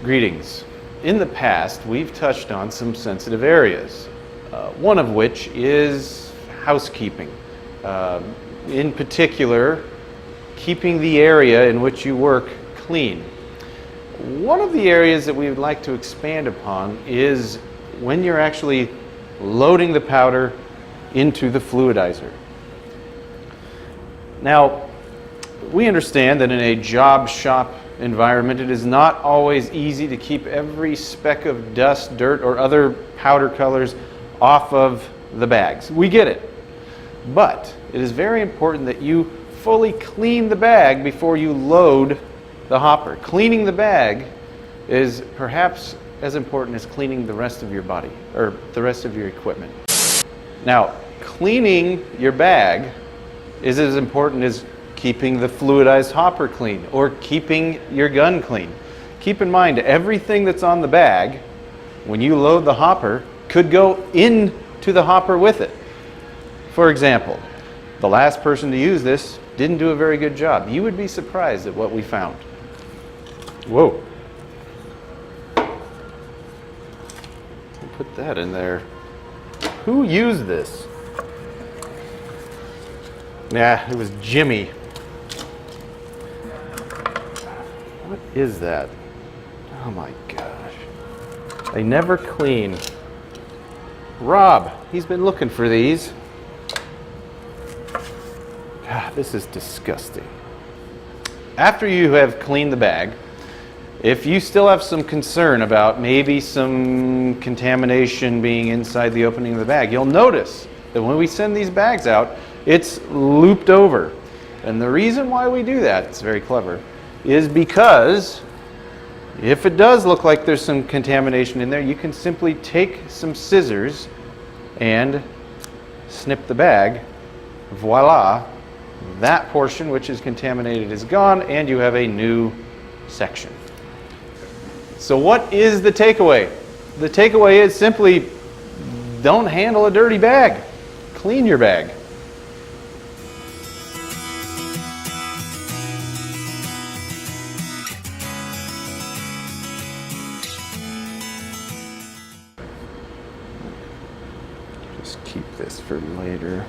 Greetings. In the past, we've touched on some sensitive areas, one of which is housekeeping. In particular, keeping the area in which you work clean. One of the areas that we would like to expand upon is when you're actually loading the powder into the fluidizer. Now, we understand that in a job shop environment, it is not always easy to keep every speck of dust, dirt, or other powder colors off of the bags. We get it. But it is very important that you fully clean the bag before you load the hopper. Cleaning the bag is perhaps as important as cleaning the rest of your body, or the rest of your equipment. Now, cleaning your bag is as important as keeping the fluidized hopper clean or keeping your gun clean. Keep in mind, everything that's on the bag, when you load the hopper, could go into the hopper with it. For example, the last person to use this didn't do a very good job. You would be surprised at what we found. Whoa. Put that in there. Who used this? Nah, it was Jimmy. What is that? Oh my gosh. They never clean. Rob, he's been looking for these. God, this is disgusting. After you have cleaned the bag, if you still have some concern about maybe some contamination being inside the opening of the bag, you'll notice that when we send these bags out, it's looped over. And the reason why we do that, it's very clever, is because if it does look like there's some contamination in there, you can simply take some scissors and snip the bag. Voila, that portion which is contaminated is gone, and you have a new section. So what is the takeaway? The takeaway is simply don't handle a dirty bag. Clean your bag. Just keep this for later.